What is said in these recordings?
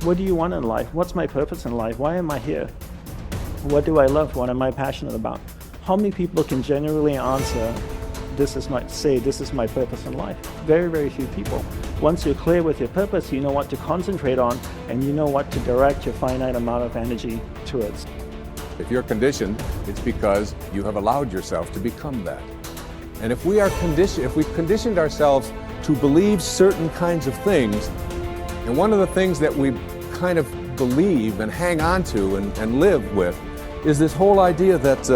What do you want in life? What's my purpose in life? Why am I here? What do I love? What am I passionate about? How many people can genuinely answer, this is my purpose in life? Very, very few people. Once you're clear with your purpose, you know what to concentrate on, and you know what to direct your finite amount of energy towards. If you're conditioned, it's because you have allowed yourself to become that. And if we've conditioned ourselves to believe certain kinds of things, and one of the things that we kind of believe and hang on to and live with is this whole idea that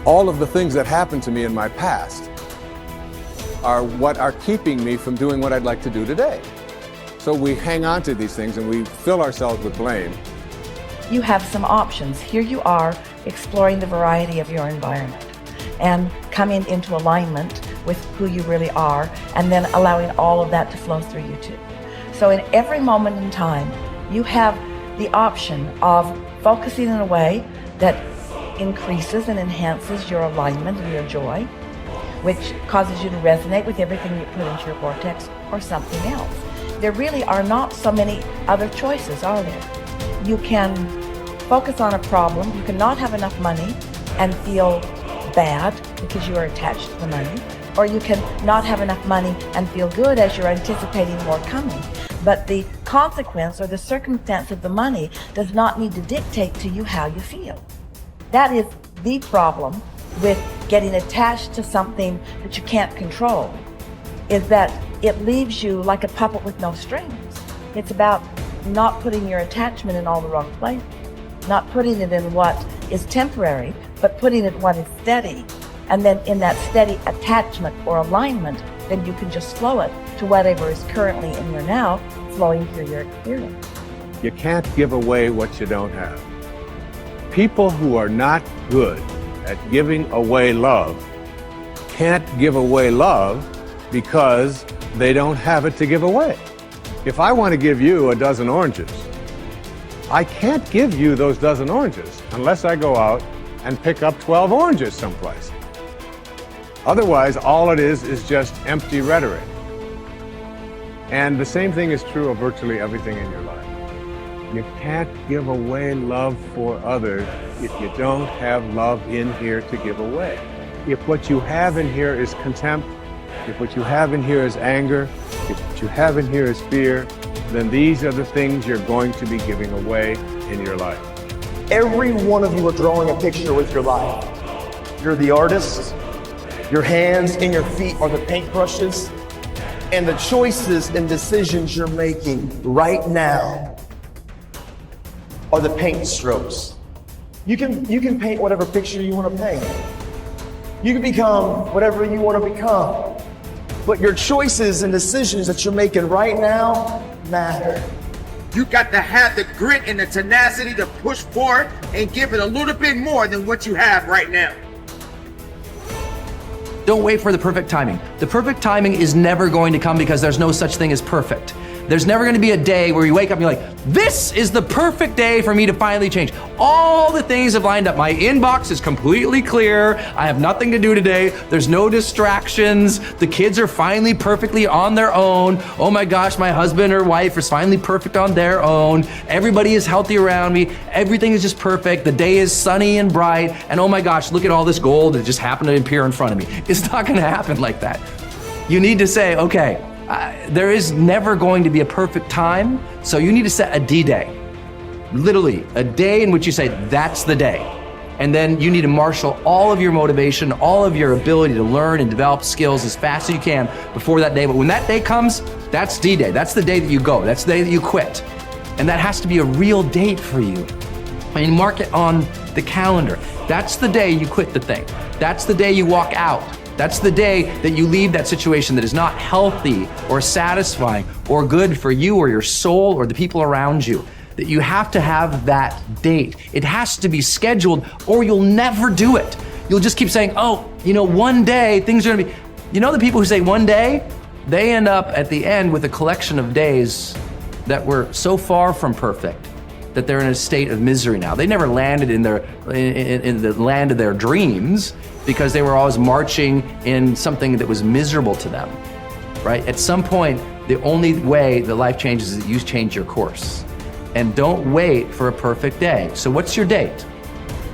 all of the things that happened to me in my past are what are keeping me from doing what I'd like to do today. So we hang on to these things and we fill ourselves with blame. You have some options. Here you are exploring the variety of your environment and coming into alignment with who you really are, and then allowing all of that to flow through you too. So in every moment in time, you have the option of focusing in a way that increases and enhances your alignment and your joy, which causes you to resonate with everything you put into your vortex, or something else. There really are not so many other choices, are there? You can focus on a problem. You cannot have enough money and feel bad because you are attached to the money, or you can not have enough money and feel good as you're anticipating more coming. But the consequence or the circumstance of the money does not need to dictate to you how you feel. That is the problem with getting attached to something that you can't control, is that it leaves you like a puppet with no strings. It's about not putting your attachment in all the wrong places, not putting it in what is temporary, but putting it in what is steady. And then in that steady attachment or alignment, then you can just flow it to whatever is currently in your now, flowing through your experience. You can't give away what you don't have. People who are not good at giving away love can't give away love because they don't have it to give away. If I want to give you a dozen oranges, I can't give you those dozen oranges unless I go out and pick up 12 oranges someplace. Otherwise, all it is just empty rhetoric. And the same thing is true of virtually everything in your life. You can't give away love for others if you don't have love in here to give away. If what you have in here is contempt, if what you have in here is anger, if what you have in here is fear, then these are the things you're going to be giving away in your life. Every one of you are drawing a picture with your life. You're the artist. Your hands and your feet are the paintbrushes. And the choices and decisions you're making right now are the paint strokes. You can paint whatever picture you want to paint. You can become whatever you want to become. But your choices and decisions that you're making right now matter. You got to have the grit and the tenacity to push forward and give it a little bit more than what you have right now. Don't wait for the perfect timing. The perfect timing is never going to come because there's no such thing as perfect. There's never going to be a day where you wake up and you're like, this is the perfect day for me to finally change. All the things have lined up. My inbox is completely clear. I have nothing to do today. There's no distractions. The kids are finally perfectly on their own. Oh my gosh, my husband or wife is finally perfect on their own. Everybody is healthy around me. Everything is just perfect. The day is sunny and bright. And oh my gosh, look at all this gold that just happened to appear in front of me. It's not going to happen like that. You need to say, okay, there is never going to be a perfect time, so you need to set a D-Day. Literally, a day in which you say, that's the day. And then you need to marshal all of your motivation, all of your ability to learn and develop skills as fast as you can before that day. But when that day comes, that's D-Day. That's the day that you go. That's the day that you quit. And that has to be a real date for you. I mean, mark it on the calendar. That's the day you quit the thing. That's the day you walk out. That's the day that you leave that situation that is not healthy or satisfying or good for you or your soul or the people around you. That you have to have that date. It has to be scheduled or you'll never do it. You'll just keep saying, oh, one day things are gonna be, the people who say one day, they end up at the end with a collection of days that were so far from perfect that they're in a state of misery now. They never landed in the land of their dreams because they were always marching in something that was miserable to them, right? At some point, The only way that life changes is that you change your course. And don't wait for a perfect day. So what's your date?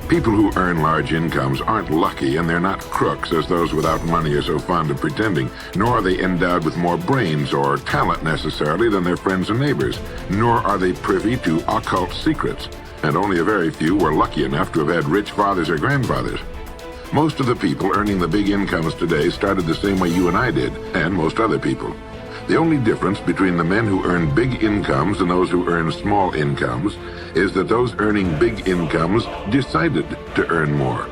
People who earn large incomes aren't lucky, and they're not crooks as those without money are so fond of pretending, nor are they endowed with more brains or talent necessarily than their friends and neighbors, nor are they privy to occult secrets, and only a very few were lucky enough to have had rich fathers or grandfathers. Most of the people earning the big incomes today started the same way you and I did, and most other people. The only difference between the men who earn big incomes and those who earn small incomes is that those earning big incomes decided to earn more.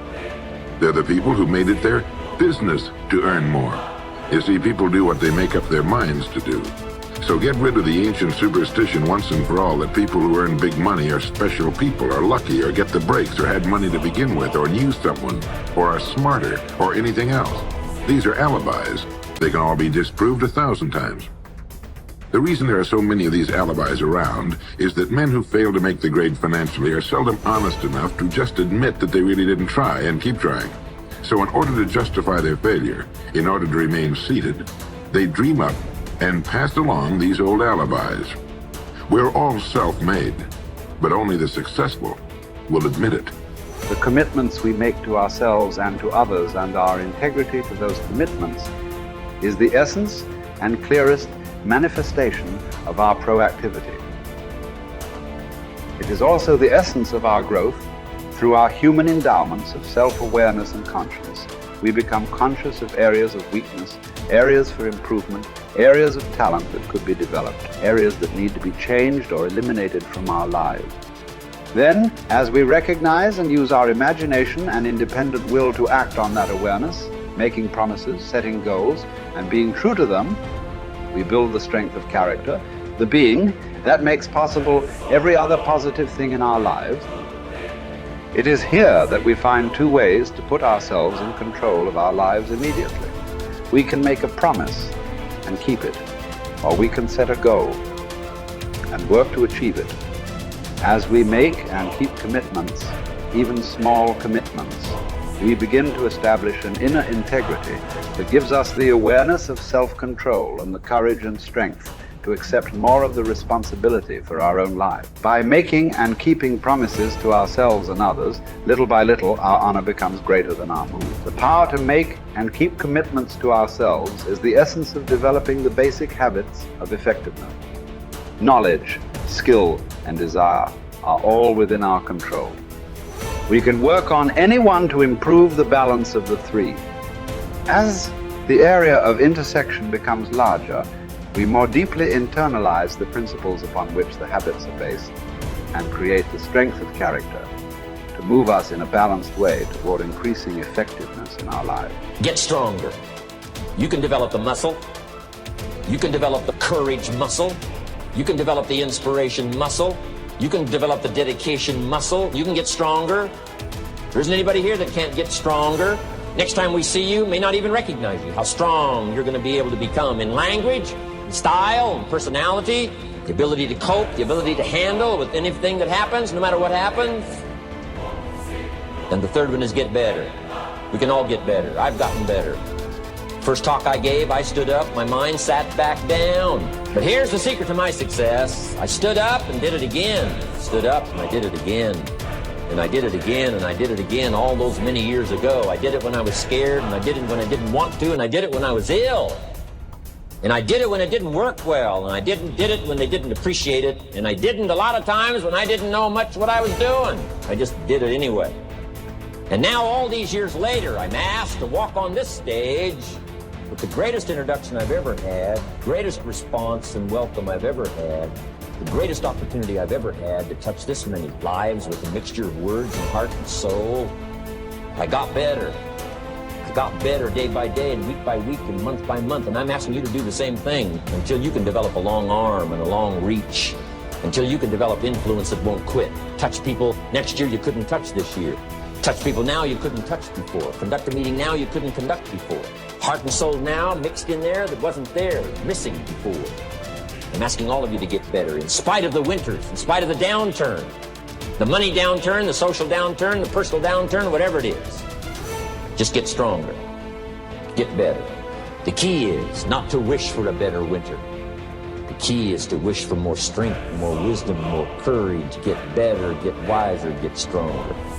They're the people who made it their business to earn more. You see, people do what they make up their minds to do. So get rid of the ancient superstition once and for all that people who earn big money are special people, are lucky, or get the breaks, or had money to begin with, or knew someone, or are smarter, or anything else. These are alibis. They can all be disproved 1,000 times. The reason there are so many of these alibis around is that men who fail to make the grade financially are seldom honest enough to just admit that they really didn't try and keep trying. So in order to justify their failure, in order to remain seated, they dream up and pass along these old alibis. We're all self-made, but only the successful will admit it. The commitments we make to ourselves and to others, and our integrity to those commitments, is the essence and clearest manifestation of our proactivity. It is also the essence of our growth through our human endowments of self-awareness and conscience. We become conscious of areas of weakness, areas for improvement, areas of talent that could be developed, areas that need to be changed or eliminated from our lives. Then, as we recognize and use our imagination and independent will to act on that awareness, making promises, setting goals, and being true to them, we build the strength of character, the being that makes possible every other positive thing in our lives. It is here that we find two ways to put ourselves in control of our lives immediately. We can make a promise and keep it, or we can set a goal and work to achieve it. As we make and keep commitments, even small commitments, we begin to establish an inner integrity that gives us the awareness of self-control and the courage and strength to accept more of the responsibility for our own life. By making and keeping promises to ourselves and others, little by little, our honor becomes greater than our mood. The power to make and keep commitments to ourselves is the essence of developing the basic habits of effectiveness. Knowledge, skill, and desire are all within our control. We can work on any one to improve the balance of the three. As the area of intersection becomes larger, we more deeply internalize the principles upon which the habits are based and create the strength of character to move us in a balanced way toward increasing effectiveness in our lives. Get stronger. You can develop the muscle. You can develop the courage muscle. You can develop the inspiration muscle. You can develop the dedication muscle. You can get stronger. There isn't anybody here that can't get stronger. Next time we see you, may not even recognize you. How strong you're going to be able to become in language, in style, and personality, the ability to cope, the ability to handle with anything that happens, no matter what happens. And the third one is get better. We can all get better. I've gotten better. First talk I gave, I stood up, my mind sat back down. But here's the secret to my success. I stood up and did it again. Stood up and I did it again. And I did it again, and I did it again all those many years ago. I did it when I was scared, and I did it when I didn't want to, and I did it when I was ill. And I did it when it didn't work well, and I did it when they didn't appreciate it, and I didn't a lot of times when I didn't know much what I was doing. I just did it anyway. And now all these years later, I'm asked to walk on this stage with the greatest introduction I've ever had, greatest response and welcome I've ever had, the greatest opportunity I've ever had to touch this many lives with a mixture of words and heart and soul. I got better. I got better day by day and week by week and month by month, and I'm asking you to do the same thing until you can develop a long arm and a long reach, until you can develop influence that won't quit. Touch people next year you couldn't touch this year. Touch people now you couldn't touch before. Conduct a meeting now you couldn't conduct before. Heart and soul now mixed in there that wasn't there, missing before. I'm asking all of you to get better in spite of the winters, in spite of the downturn, the money downturn, the social downturn, the personal downturn, whatever it is. Just get stronger. Get better. The key is not to wish for a better winter, key is to wish for more strength, more wisdom, more courage, get better, get wiser, get stronger.